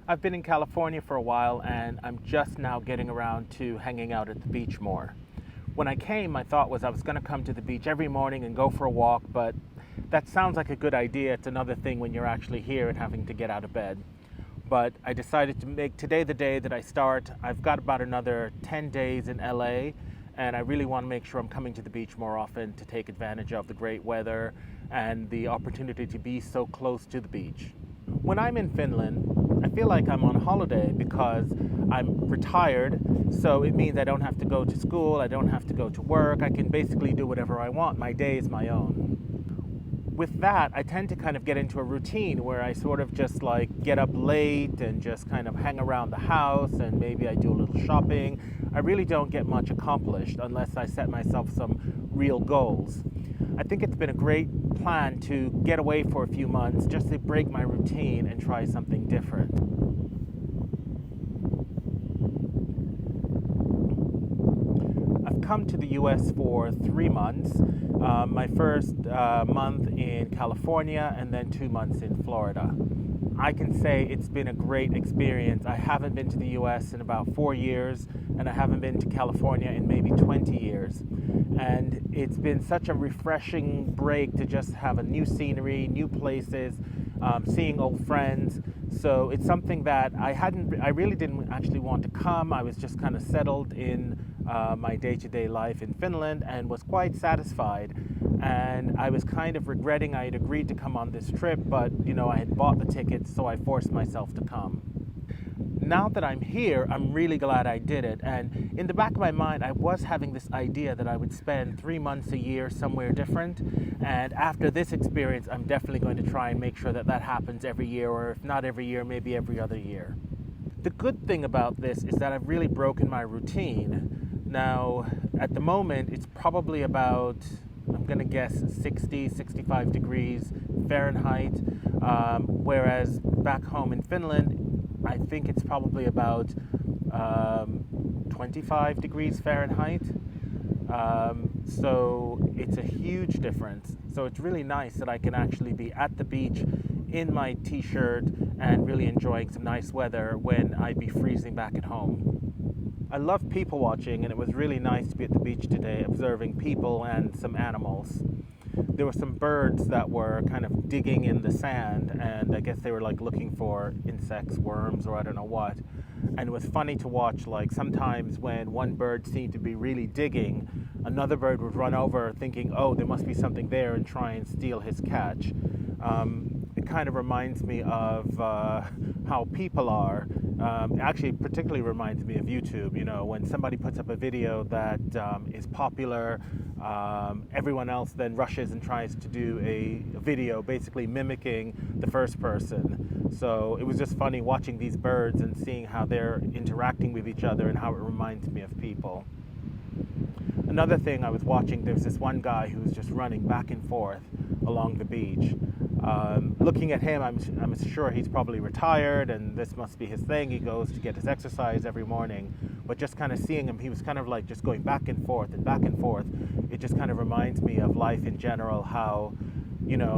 I've been in California for a while and I'm just now getting around to hanging out at the beach more. When I came, my thought was I was going to come to the beach every morning and go for a walk, but that sounds like a good idea. It's another thing when you're actually here and having to get out of bed. But I decided to make today the day that I start. I've got about another 10 days in LA, and I really want to make sure I'm coming to the beach more often to take advantage of the great weather and the opportunity to be so close to the beach. When I'm in Finland, I feel like I'm on holiday because I'm retired, so it means I don't have to go to school, I don't have to go to work, I can basically do whatever I want. My day is my own. With that, I tend to kind of get into a routine where I sort of just like get up late and just kind of hang around the house and maybe I do a little shopping. I really don't get much accomplished unless I set myself some real goals. I think it's been a great plan to get away for a few months just to break my routine and try something different. I've come to the US for 3 months. My first month in California and then 2 months in Florida. I can say it's been a great experience. I haven't been to the US in about 4 years, and I haven't been to California in maybe 20 years. And it's been such a refreshing break to just have a new scenery, new places, seeing old friends. So it's something that I really didn't actually want to come. I was just kind of settled in my day-to-day life in Finland and was quite satisfied. And I was kind of regretting I had agreed to come on this trip, but I had bought the tickets, so I forced myself to come. Now that I'm here, I'm really glad I did it. And in the back of my mind, I was having this idea that I would spend 3 months a year somewhere different. And after this experience, I'm definitely going to try and make sure that that happens every year, or if not every year, maybe every other year. The good thing about this is that I've really broken my routine. Now, at the moment, it's probably about, I'm going to guess, 60, 65 degrees Fahrenheit, whereas back home in Finland, I think it's probably about 25 degrees Fahrenheit. So it's a huge difference. So it's really nice that I can actually be at the beach in my t-shirt and really enjoying some nice weather when I'd be freezing back at home. I love people watching, and it was really nice to be at the beach today observing people and some animals. There were some birds that were kind of digging in the sand, and I guess they were like looking for insects, worms, or I don't know what. And it was funny to watch, like sometimes when one bird seemed to be really digging, another bird would run over thinking, oh, there must be something there, and try and steal his catch. It kind of reminds me of how people are. Actually, particularly reminds me of YouTube. When somebody puts up a video that is popular, everyone else then rushes and tries to do a video basically mimicking the first person. So it was just funny watching these birds and seeing how they're interacting with each other and how it reminds me of people. Another thing I was watching, there's this one guy who's just running back and forth along the beach. Looking at him, I'm sure he's probably retired and this must be his thing. He goes to get his exercise every morning. But just kind of seeing him, he was kind of like just going back and forth and back and forth. It just kind of reminds me of life in general, how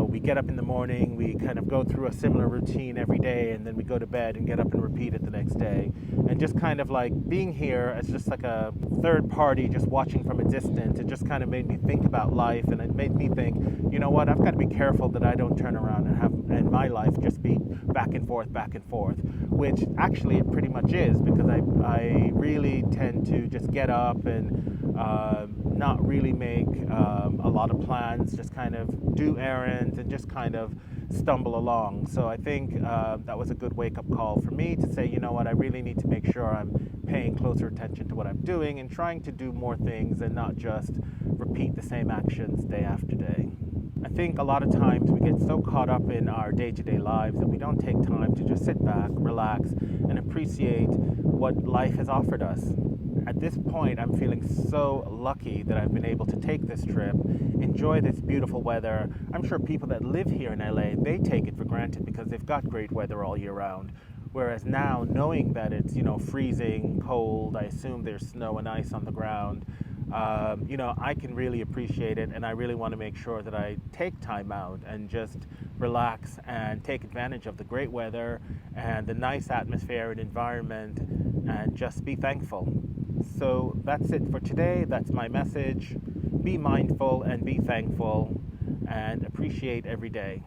we get up in the morning, we kind of go through a similar routine every day, and then we go to bed and get up and repeat it the next day. And just kind of like being here as just like a third party, just watching from a distance, it just kind of made me think about life, and it made me think, you know what, I've got to be careful that I don't turn around and my life just be back and forth, which actually it pretty much is, because I really tend to just get up and not really make a lot of plans, just kind of do errands and just kind of stumble along. So I think that was a good wake-up call for me to say, you know what, I really need to make sure I'm paying closer attention to what I'm doing and trying to do more things and not just repeat the same actions day after day. I think a lot of times we get so caught up in our day-to-day lives that we don't take time to just sit back, relax, and appreciate what life has offered us. At this point, I'm feeling so lucky that I've been able to take this trip, enjoy this beautiful weather. I'm sure people that live here in LA, they take it for granted because they've got great weather all year round. Whereas now, knowing that it's, freezing, cold, I assume there's snow and ice on the ground, I can really appreciate it, and I really want to make sure that I take time out and just relax and take advantage of the great weather and the nice atmosphere and environment and just be thankful. So that's it for today. That's my message. Be mindful and be thankful and appreciate every day.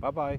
Bye bye.